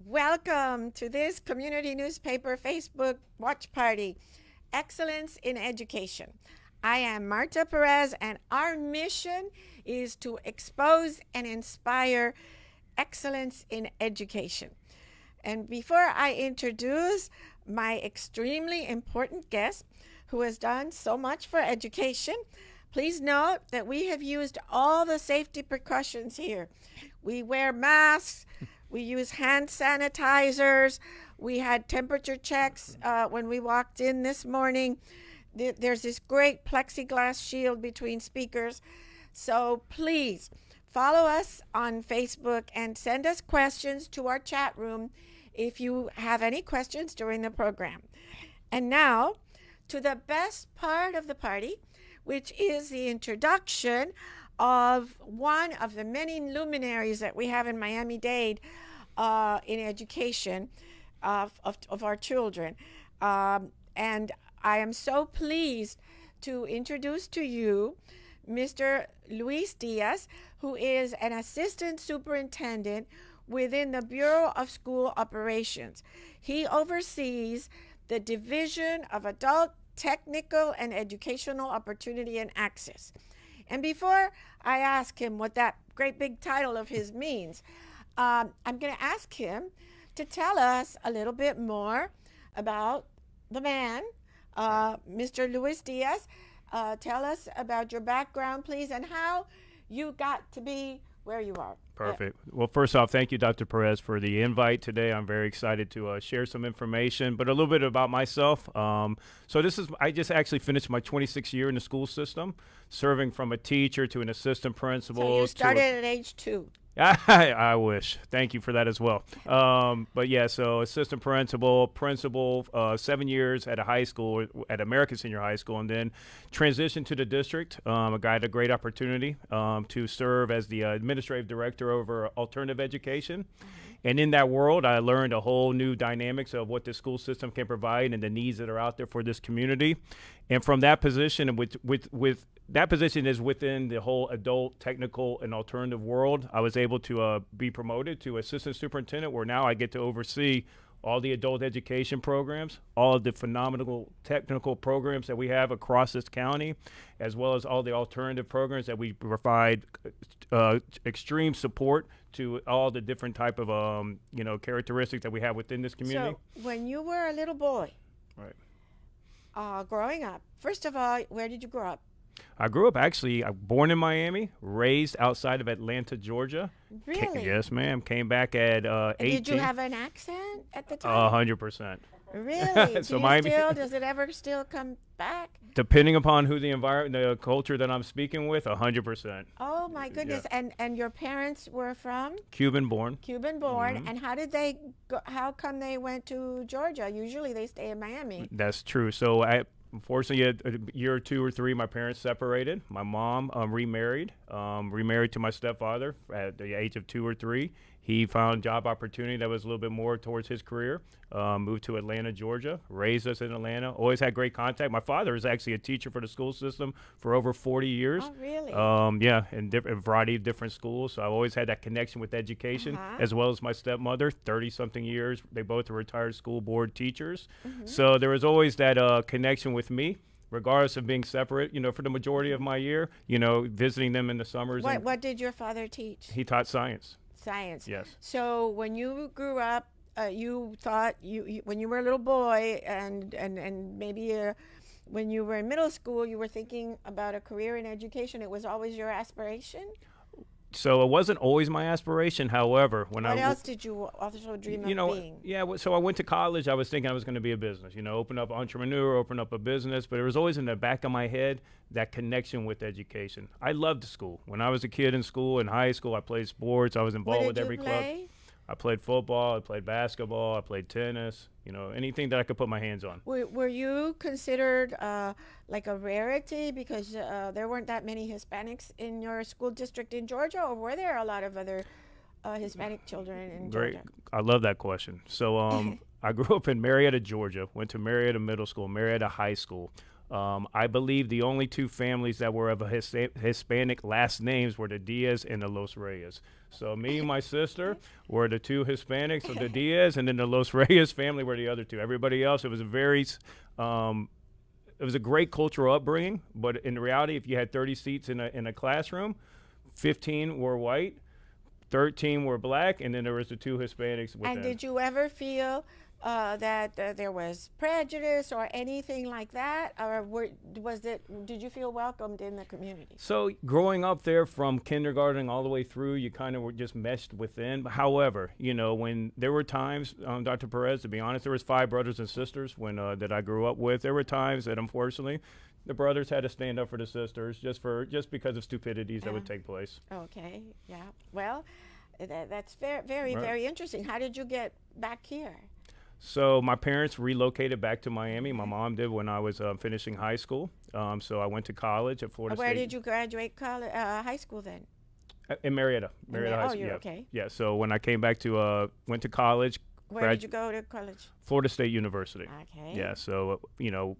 Welcome to this community newspaper Facebook watch party, Excellence in Education. I am Marta Perez, and our mission is to expose and inspire excellence in education. And before I introduce my extremely important guest who has done so much for education, please note that we have used all the safety precautions here. We wear masks. We use hand sanitizers. We had temperature checks when we walked in this morning. There's this great plexiglass shield between speakers. So please follow us on Facebook and send us questions to our chat room if you have any questions during the program. And now to the best part of the party, which is the introduction of one of the many luminaries that we have in Miami-Dade in education of our children. And I am so pleased to introduce to you Mr. Luis Diaz, who is an assistant superintendent within the Bureau of School Operations. He oversees the Division of Adult, Technical, and Educational Opportunity and Access. And before I ask him what that great big title of his means, I'm going to ask him to tell us a little bit more about the man, Mr. Luis Diaz. Tell us about your background, please, and how you got to be where you are. Perfect. Well, first off, thank you, Dr. Perez, for the invite today. I'm very excited to share some information, but a little bit about myself. I just actually finished my 26th year in the school system, serving from a teacher to an assistant principal. So you started at age 2. I wish. Thank you for that as well. So assistant principal, 7 years at a high school, at American Senior High School, and then transitioned to the district. I got a great opportunity to serve as the administrative director over alternative education. And in that world, I learned a whole new dynamics of what the school system can provide and the needs that are out there for this community. And from that position, with that position is within the whole adult, technical, and alternative world. I was able to be promoted to assistant superintendent, where now I get to oversee all the adult education programs, all of the phenomenal technical programs that we have across this county, as well as all the alternative programs that we provide extreme support to all the different type of characteristics that we have within this community. So when you were a little boy, right, growing up, first of all, where did you grow up? I grew up born in Miami, raised outside of Atlanta, Georgia. Really? Yes, ma'am. Came back at 18. Did you have an accent at the time? 100%. Really? So Miami, does it ever still come back? Depending upon who the environment, the culture that I'm speaking with, 100%. Oh my goodness! Yeah. And your parents were from? Cuban born. Cuban born. And how did they go? How come they went to Georgia? Usually they stay in Miami. That's true. So unfortunately, a year or 2 or 3, my parents separated. My mom remarried to my stepfather at the age of 2 or 3. He found job opportunity that was a little bit more towards his career. Moved to Atlanta, Georgia, raised us in Atlanta. Always had great contact. My father is actually a teacher for the school system for over 40 years. Oh, really? In a variety of different schools. So I've always had that connection with education, as well as my stepmother, 30-something years. They both are retired school board teachers. So there was always that connection with me, regardless of being separate, for the majority of my year, visiting them in the summers. What did your father teach? He taught science. Science. Yes. So when you grew up, you thought when you were a little boy and maybe when you were in middle school, you were thinking about a career in education. It was always your aspiration? So it wasn't always my aspiration. However, what else did you also dream of being? Yeah, so I went to college. I was thinking I was going to be a business, open up entrepreneur, open up a business. But it was always in the back of my head, that connection with education. I loved school. When I was a kid in school, in high school, I played sports. I was involved with every club. I played football. I played basketball. I played tennis. Anything that I could put my hands on. Were you considered like a rarity because there weren't that many Hispanics in your school district in Georgia, or were there a lot of other Hispanic children in Georgia? I love that question. So I grew up in Marietta, Georgia. Went to Marietta Middle School, Marietta High School. I believe the only two families that were of a Hispanic last names were the Diaz and the Los Reyes. So me and my sister were the two Hispanics, so the Diaz, and then the Los Reyes family were the other two. Everybody else, it was a very it was a great cultural upbringing, but in reality, if you had 30 seats in a classroom, 15 were white, 13 were black, and then there was the two Hispanics within. And did you ever feel that there was prejudice or anything like that, or did you feel welcomed in the community? So growing up there from kindergarten all the way through, you kind of were just meshed within. However, when there were times, Dr. Perez, to be honest, there was 5 brothers and sisters when that I grew up with. There were times that unfortunately the brothers had to stand up for the sisters just because of stupidities that would take place. Okay, yeah. Well, that's very, Right. very interesting. How did you get back here? So my parents relocated back to Miami. My mom did when I was finishing high school. So I went to college at Florida State. Where did you graduate high school then? In Marietta High School. You're Yeah. okay. Yeah. So when I came back to went to college. Where did you go to college? Florida State University. Okay. Yeah. So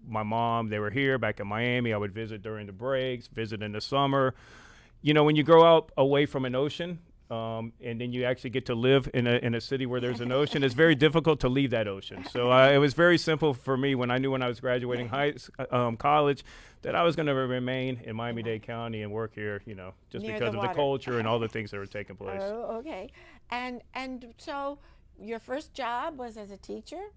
my mom, they were here back in Miami. I would visit during the breaks, visit in the summer. When you grow up away from an ocean. And then you actually get to live in a city where there's an ocean. It's very difficult to leave that ocean. So it was very simple for me when I knew when I was graduating college that I was going to remain in Miami-Dade County and work here, just Near because the of the water. culture and all the things that were taking place. Oh, okay. And so your first job was as a teacher?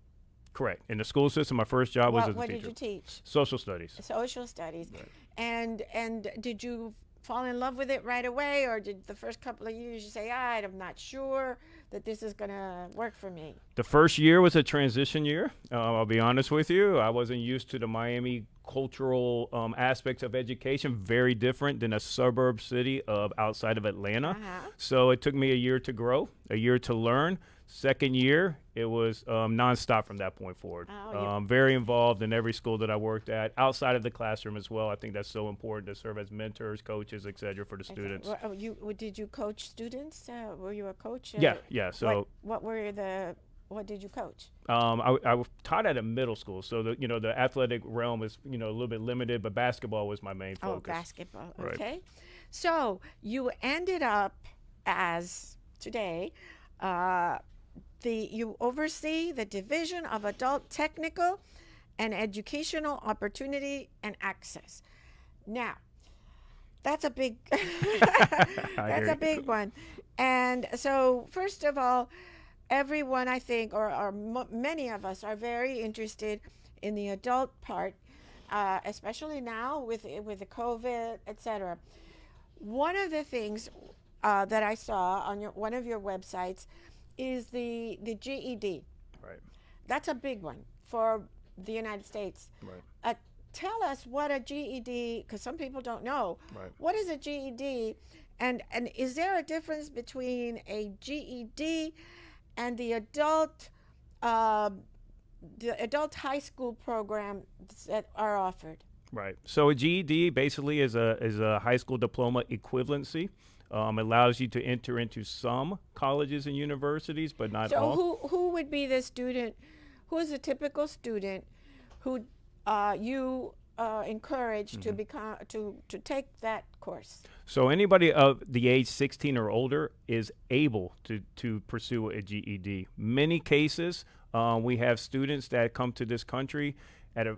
Correct. In the school system, my first job was as a What teacher. did you teach? Social studies. Social studies. Right. And did you fall in love with it right away, or did the first couple of years you say, I'm not sure that this is going to work for me? The first year was a transition year. I'll be honest with you. I wasn't used to the Miami cultural aspects of education, very different than a suburb city of outside of Atlanta. Uh-huh. So it took me a year to grow, a year to learn. Second year, it was nonstop from that point forward. Very involved in every school that I worked at, outside of the classroom as well. I think that's so important to serve as mentors, coaches, et cetera, for the students. Did you coach students? Were you a coach? Yeah. So what did you coach? I taught at a middle school, so the athletic realm is a little bit limited, but basketball was my main focus. Oh, basketball. Right. Okay. So you ended up as today. You oversee the Division of Adult Technical and Educational Opportunity and Access. Now, that's a big big one. And so, first of all, everyone, I think, or many of us are very interested in the adult part, especially now with the COVID, etc. One of the things that I saw on one of your websites is the GED. Right. That's a big one for the United States. Right. Tell us what a GED, because some people don't know. Right. What is a GED, and is there a difference between a GED and the adult high school program that are offered? Right. So a GED basically is a high school diploma equivalency. Allows you to enter into some colleges and universities, but not all. So who would be the student? Who is a typical student who you encourage to become to take that course? So anybody of the age 16 or older is able to pursue a GED. Many cases, we have students that come to this country at an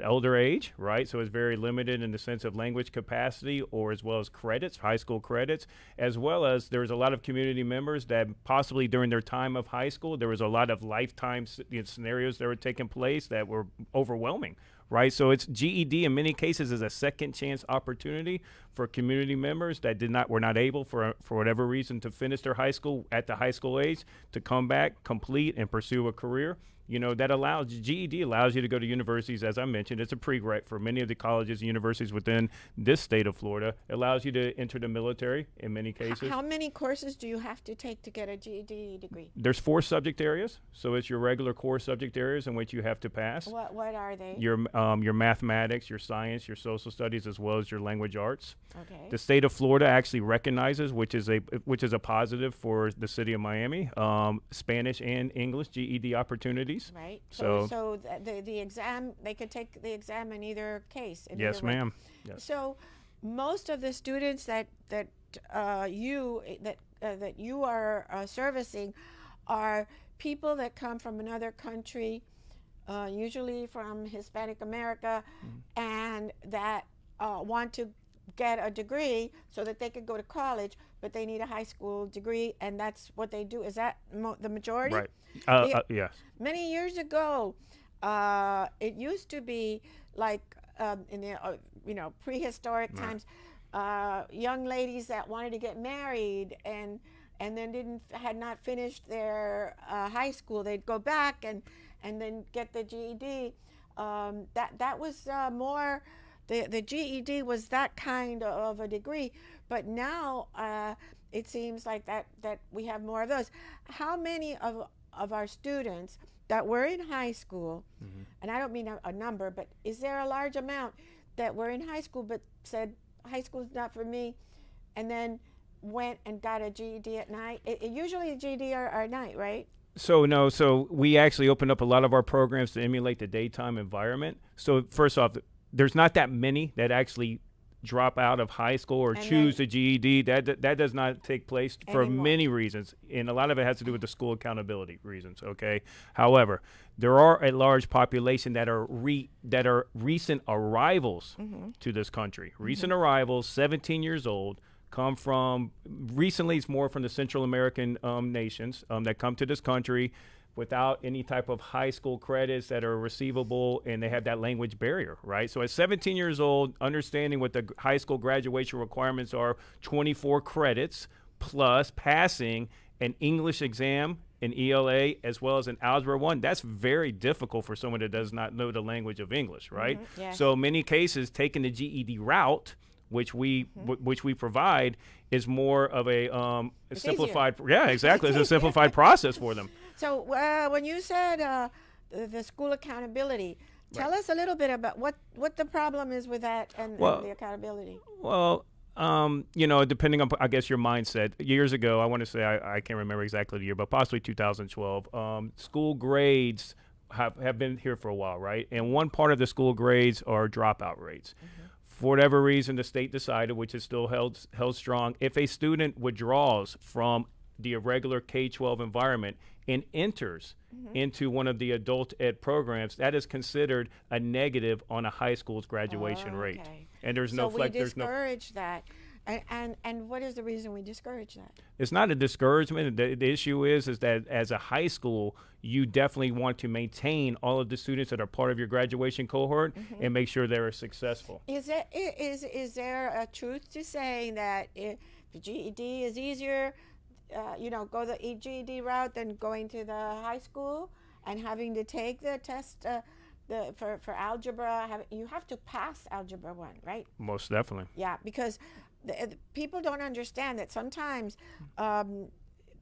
older age, right? So it's very limited in the sense of language capacity, or as well as credits, high school credits, as well as there's a lot of community members that possibly during their time of high school, there was a lot of lifetime scenarios that were taking place that were overwhelming, right? So it's GED in many cases is a second chance opportunity for community members that were not able for whatever reason to finish their high school at the high school age to come back, complete, and pursue a career. That GED allows you to go to universities, as I mentioned. It's a prereq for many of the colleges and universities within this state of Florida. It allows you to enter the military in many cases. How many courses do you have to take to get a GED degree? There's 4 subject areas. So it's your regular core subject areas in which you have to pass. What are they? Your your mathematics, your science, your social studies, as well as your language arts. Okay. The state of Florida actually recognizes, which is a positive for the city of Miami, Spanish and English GED opportunities. Right. So, The exam, they could take the exam in either case. yes, either way. ma'am. Yes. So most of the students that you are servicing are people that come from another country, usually from Hispanic America, and that want to get a degree so that they could go to college, but they need a high school degree, and that's what they do. Is that the majority? Right. Yes. Many years ago, it used to be like in the prehistoric times, young ladies that wanted to get married and then had not finished their high school, they'd go back and then get the GED. That was more. The GED was that kind of a degree, but now it seems like that we have more of those. How many of our students that were in high school, and I don't mean a number, but is there a large amount that were in high school but said high school's not for me, and then went and got a GED at night? Usually GED are at night, right? So we actually opened up a lot of our programs to emulate the daytime environment. So first off, there's not that many that actually drop out of high school or choose the GED. That does not take place for many reasons, and a lot of it has to do with the school accountability reasons. Okay, however, there are a large population that are recent arrivals to this country. Recent arrivals, 17 years old, come from recently. It's more from the Central American nations that come to this country without any type of high school credits that are receivable, and they have that language barrier, right? So at 17 years old, understanding what the high school graduation requirements are, 24 credits plus passing an English exam, an ELA, as well as an Algebra 1, that's very difficult for someone that does not know the language of English, right? Yes. So many cases, taking the GED route, which we provide, is more of a simplified. Easier. Yeah, exactly. It's a simplified process for them. So when you said the school accountability, tell us a little bit about what the problem is with that and the accountability. Well, depending on, I guess, your mindset. Years ago, I want to say, I can't remember exactly the year, but possibly 2012, school grades have been here for a while, right? And one part of the school grades are dropout rates. For whatever reason, the state decided, which is still held strong, if a student withdraws from the irregular K-12 environment and enters into one of the adult ed programs, that is considered a negative on a high school's graduation rate. And there's no we discourage that. And what is the reason we discourage that? It's not a discouragement. The issue is that as a high school, you definitely want to maintain all of the students that are part of your graduation cohort and make sure they're successful. Is there a truth to saying that if the GED is easier, go the GED route than going to the high school and having to take the test for algebra? You have to pass Algebra 1, right? Most definitely. Yeah, because the people don't understand that sometimes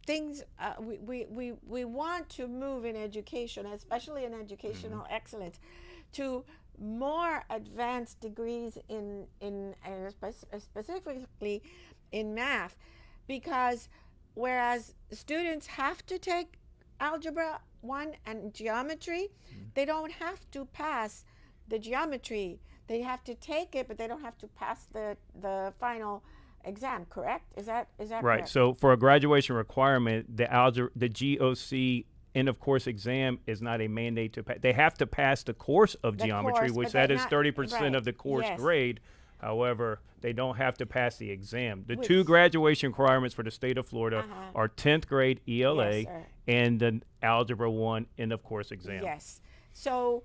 things we want to move in education, especially in educational excellence, to more advanced degrees in specifically in math, because whereas students have to take Algebra 1 and geometry, they don't have to pass the geometry. They have to take it, but they don't have to pass the final exam, correct? Is that right? Correct? So for a graduation requirement, the GOC end of course exam is not a mandate to pass. They have to pass the course of geometry, which that is 30% of the course grade. However, they don't have to pass the exam. The two graduation requirements for the state of Florida are 10th grade ELA and the Algebra 1 end of course exam. Yes. So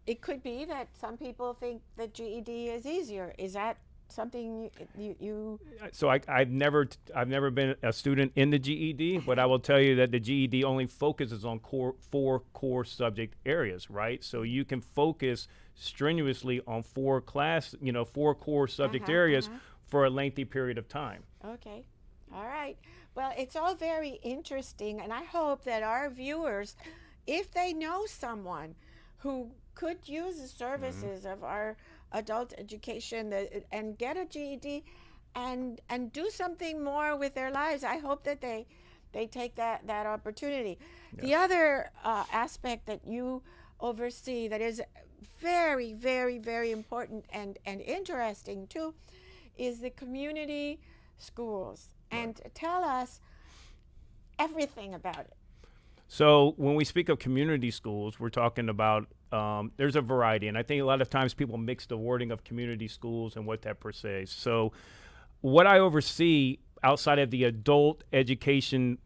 it could be that some people think that GED is easier. Is that something you So I've never been a student in the GED, but I will tell you that the GED only focuses on four core subject areas, right? So you can focus strenuously on four core subject areas for a lengthy period of time. Okay. All right. Well, it's all very interesting, and I hope that our viewers, if they know someone who could use the services of our adult education and get a GED and do something more with their lives. I hope that they take that opportunity. Yes. The other aspect that you oversee that is very, very, very important and interesting too is the community schools. And tell us everything about it. So when we speak of community schools, we're talking about there's a variety, and I think a lot of times people mix the wording of community schools and what that per se is. So what I oversee outside of the adult education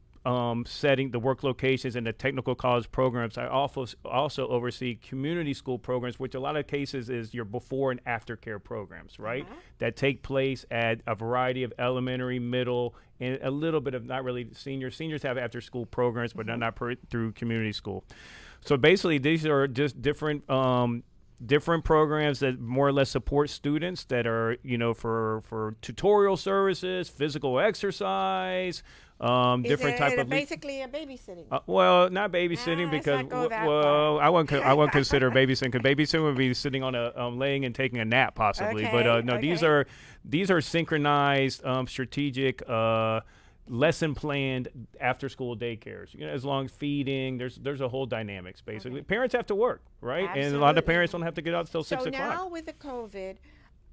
setting, the work locations and the technical college programs, I also oversee community school programs, which a lot of cases is your before and after care programs, right? That take place at a variety of elementary, middle, and a little bit of not really seniors. Seniors have after school programs, but not through community school. So basically, these are just different programs that more or less support students that are, for tutorial services, physical exercise, different type of basically a babysitting. Well, not babysitting because I won't consider babysitting because babysitting would be sitting on a laying and taking a nap possibly. Okay, But no, these are synchronized, strategic. Lesson planned after school daycares, as long as feeding, there's a whole dynamics basically. Parents have to work, right? Absolutely. And a lot of parents don't have to get out till 6 So o'clock. now with the COVID,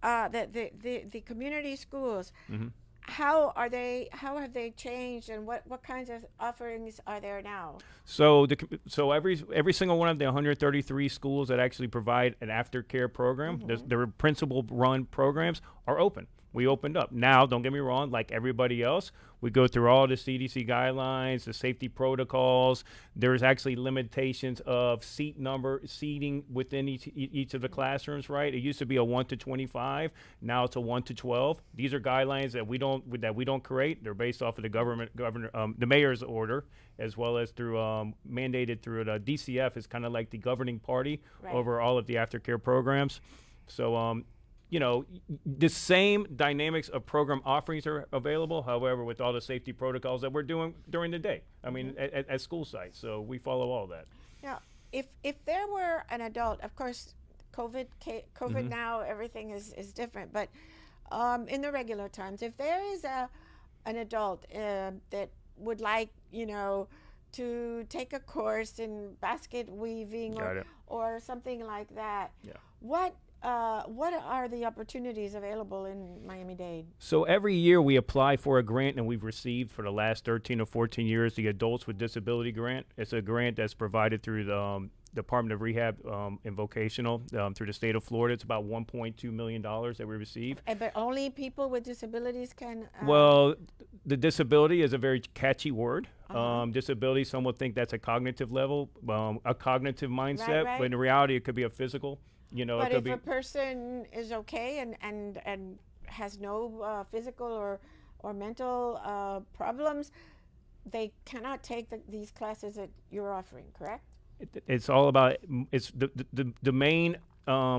the community schools, Mm-hmm. how have they changed, and what kinds of offerings are there now? So every single one of the 133 schools that actually provide an aftercare program, their principal run programs are open. We opened up. Now, don't get me wrong, like everybody else, we go through all the CDC guidelines, the safety protocols. There's actually limitations of seating within each of the classrooms, right? It used to be a 1 to 25. Now it's a 1 to 12. These are guidelines that we don't create. They're based off of the mayor's order, as well as through mandated through the DCF is kind of like the governing party over all of the aftercare programs. So, the same dynamics of program offerings are available, however, with all the safety protocols that we're doing during the day. I mean, at school sites. So we follow all that. Now, if there were an adult, of course, COVID now, everything is different. But in the regular times, if there is an adult that would like, to take a course in basket weaving or something like that, what are the opportunities available in Miami-Dade? So every year we apply for a grant, and we've received for the last 13 or 14 years the Adults with Disability Grant. It's a grant that's provided through the Department of Rehab and Vocational through the state of Florida. It's about $1.2 million that we receive. But only people with disabilities can... Well, the disability is a very catchy word. Disability, some would think that's a cognitive level, a cognitive mindset, right. but in reality it could be a physical. But if a person is okay and has no physical or mental problems, they cannot take these classes that you're offering, correct? It's all about the main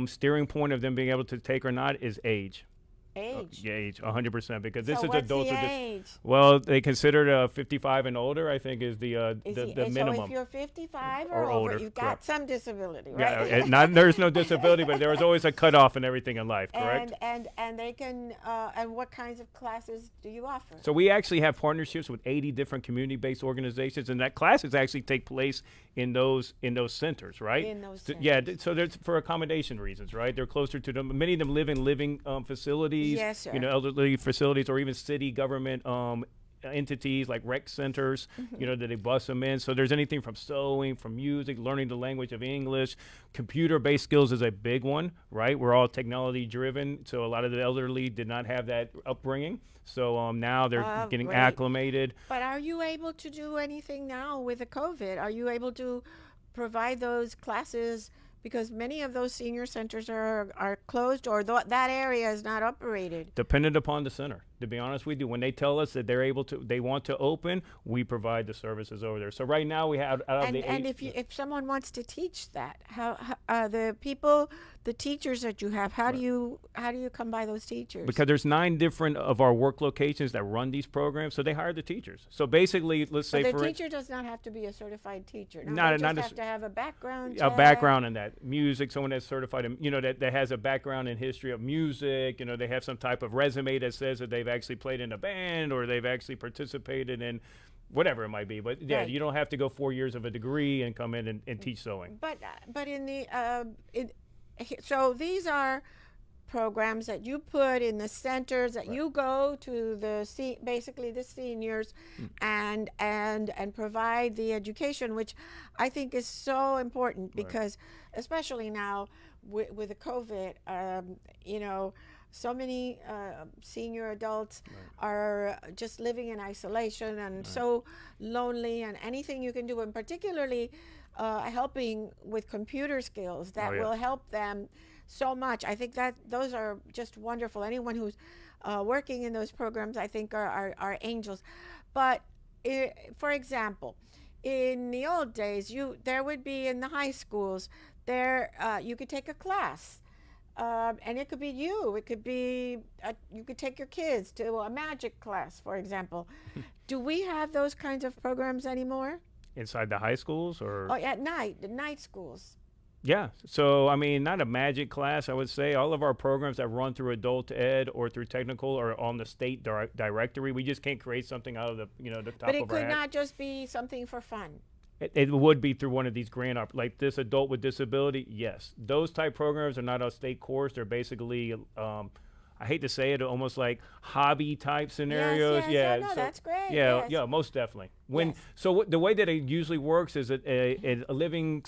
steering point of them being able to take or not is age. Age? Age, 100%, because this So is what's adults. the age? Well, they consider 55 and older, I think, is the minimum. So if you're 55 or Or older, older, you've got correct. some disability, right? Yeah, there's no disability, but there is always a cutoff in everything in life, correct? And they can, and what kinds of classes do you offer? So we actually have partnerships with 80 different community-based organizations, and that classes actually take place in those centers, right? In those So, centers. so there's for accommodation reasons, right? They're closer to them. Many of them live in living facilities, Yes, sir. elderly facilities, or even city government entities like rec centers, that they bus them in. So there's anything from sewing, from music, learning the language of English. Computer-based skills is a big one, right? We're all technology-driven, so a lot of the elderly did not have that upbringing. So now they're getting great. acclimated. But are you able to do anything now with the COVID? Are you able to provide those classes? Because many of those senior centers are closed, or that area is not operated. Dependent upon the center. To be honest with you, when they tell us that they want to open, we provide the services over there. So right now we have out of And the and eight. if someone wants to teach that, how the teachers that you have, how Right. do you come by those teachers? Because there's 9 different of our work locations that run these programs, so they hire the teachers. So basically, let's So say the for teacher does not have to be a certified teacher. No, Not- they not just a have to have a background a check. background in that music, someone that's certified in, that has a background in history of music, they have some type of resume that says that they've actually played in a band or they've actually participated in whatever it might be. But yeah, Right. you don't have to go 4 years of a degree and come in and teach sewing. But in the so these are programs that you put in the centers that you go to basically the seniors and provide the education, which I think is so important because especially now with the COVID, so many senior adults are just living in isolation and so lonely, and anything you can do, and particularly helping with computer skills that will help them so much. I think that those are just wonderful. Anyone who's working in those programs, I think, are angels. But for example, in the old days, there would be in the high schools you could take a class. And it could be it could be you could take your kids to a magic class, for example. Do we have those kinds of programs anymore? Inside the high schools or? Oh, at night, the night schools. Yeah. So, I mean, not a magic class, I would say. All of our programs that run through adult ed or through technical are on the state directory. We just can't create something out of the, the top But it of our could hat. not just be something for fun. It would be through one of these like this adult with disability. Yes. Those type programs are not a state course. They're basically, I hate to say it, almost like hobby type scenarios. Yes, no, that's great. Yeah, yes. yeah, most definitely. Yes. The way that it usually works is that a living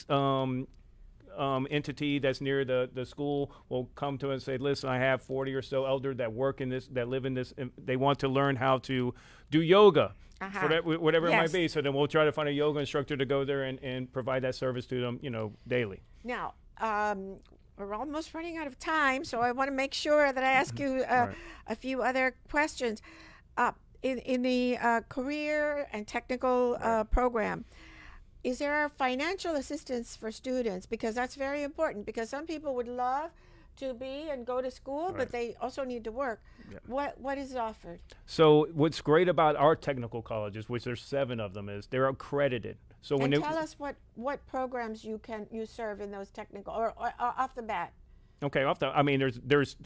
entity that's near the school will come to us and say, listen, I have 40 or so elders that work in this, that live in this, and they want to learn how to do yoga, for that, whatever it might be. So then we'll try to find a yoga instructor to go there and provide that service to them, daily. Now, we're almost running out of time, so I want to make sure that I ask you a few other questions. In the career and technical program, is there financial assistance for students? Because that's very important, because some people would love to be and go to school, but they also need to work. What is offered? So what's great about our technical colleges, which there's 7 of them, is they're accredited. So when tell us what programs you serve in those technical or off the bat. Okay, there's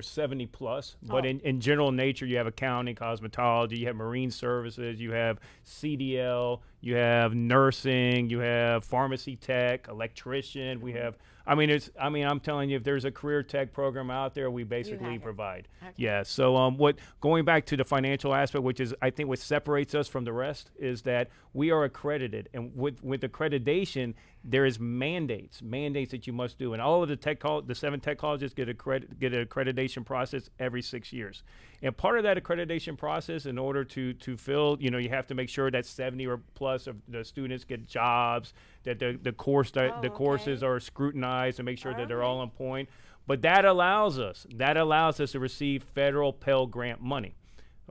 70 plus, but in general nature, you have accounting, cosmetology, you have marine services, you have CDL, you have nursing, you have pharmacy tech, electrician. We have, I'm telling you, if there's a career tech program out there, we basically provide. Okay. Yeah. So going back to the financial aspect, which is I think what separates us from the rest, is that we are accredited, and with accreditation, there is mandates that you must do, and all of the 7 tech colleges get an accreditation process every 6 years. And part of that accreditation process, in order to fill, you have to make sure that 70 or plus of the students get jobs, that the courses are scrutinized and make sure that they're all on point. But that allows us to receive federal Pell Grant money.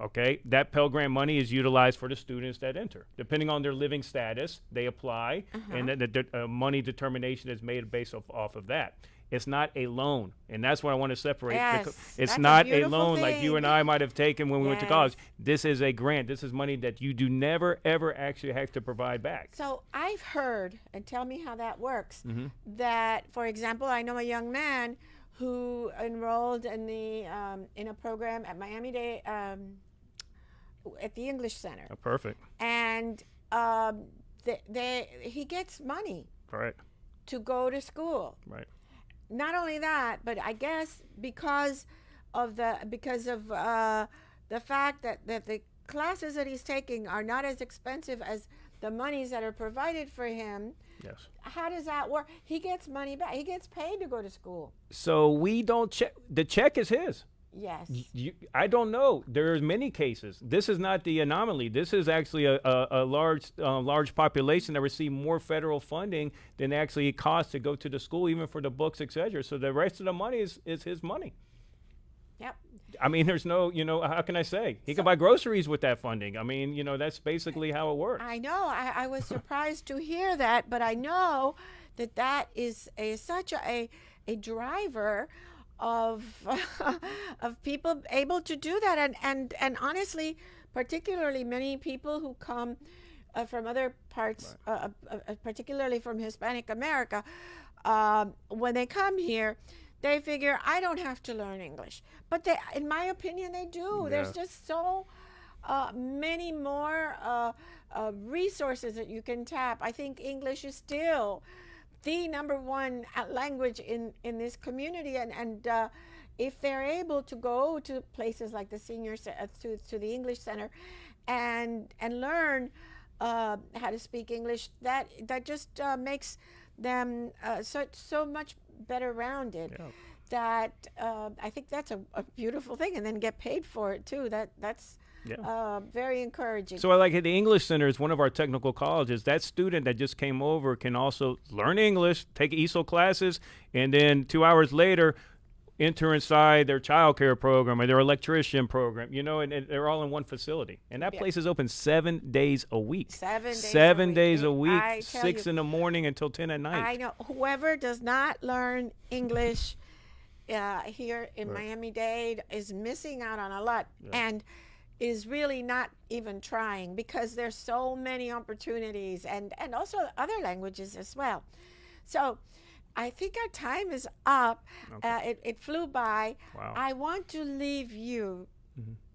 Okay, that Pell Grant money is utilized for the students that enter. Depending on their living status, they apply, and then the money determination is made based off of that. It's not a loan, and that's what I want to separate. Yes, it's that's not a a loan like you and I might have taken when we went to college. Yes. This is a grant. This is money that you do never, ever actually have to provide back. So I've heard, and tell me how that works, that, for example, I know a young man who enrolled in a program at Miami-Dade, at the English Center. Oh, perfect. And he gets money Right. to go to school. Right. Not only that, but I guess because of the fact that the classes that he's taking are not as expensive as the monies that are provided for him. Yes. How does that work? He gets money back. He gets paid to go to school. So we don't check. The check is his. Yes. I don't know. There's many cases. This is not the anomaly. This is actually a large population that receive more federal funding than actually it costs to go to the school, even for the books, etc. So the rest of the money is his money. Yep. I mean, there's no, how can I say? He can buy groceries with that funding. I mean, that's basically how it works. I know. I was surprised to hear that, but I know that that is such a driver of of people able to do that, and honestly, particularly many people who come from other parts, particularly from Hispanic America, when they come here, they figure I don't have to learn English, but they, in my opinion, they do. Yeah. There's just so many more resources that you can tap. I think English is still the number one language in this community, and if they're able to go to places like the to the English Center and learn how to speak English, that just makes them so much better rounded. Yeah. That I think that's a beautiful thing, and then get paid for it too. That's very encouraging. So, like at the English Center is one of our technical colleges. That student that just came over can also learn English, take ESOL classes, and then 2 hours later enter inside their child care program or their electrician program, and they're all in one facility. And that place is open 7 days a week. 7 days a week, I tell 6 you, in the morning until 10 at night. I know whoever does not learn English here in Miami-Dade is missing out on a lot, and is really not even trying, because there's so many opportunities, and also other languages as well. So I think our time is up. Okay. It flew by. Wow. I want to leave you,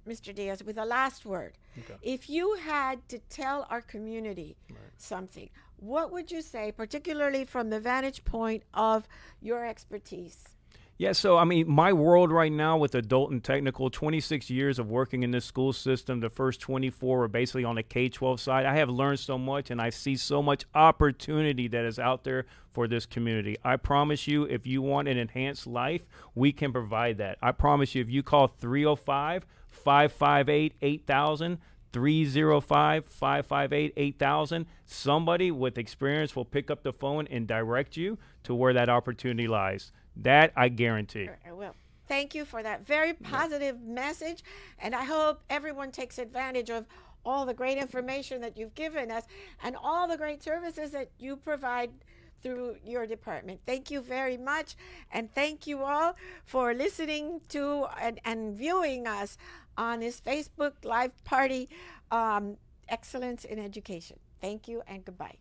Mr. Diaz, with a last word. Okay. If you had to tell our community something, what would you say, particularly from the vantage point of your expertise? Yeah, so I mean, my world right now with adult and technical, 26 years of working in this school system, the first 24 are basically on the K-12 side. I have learned so much, and I see so much opportunity that is out there for this community. I promise you, if you want an enhanced life, we can provide that. I promise you, if you call 305-558-8000, 305-558-8000, somebody with experience will pick up the phone and direct you to where that opportunity lies. That I guarantee. I will. Thank you for that very positive message, and I hope everyone takes advantage of all the great information that you've given us and all the great services that you provide through your department. Thank you very much, and thank you all for listening to and viewing us on this Facebook Live Party, Excellence in Education. Thank you and goodbye.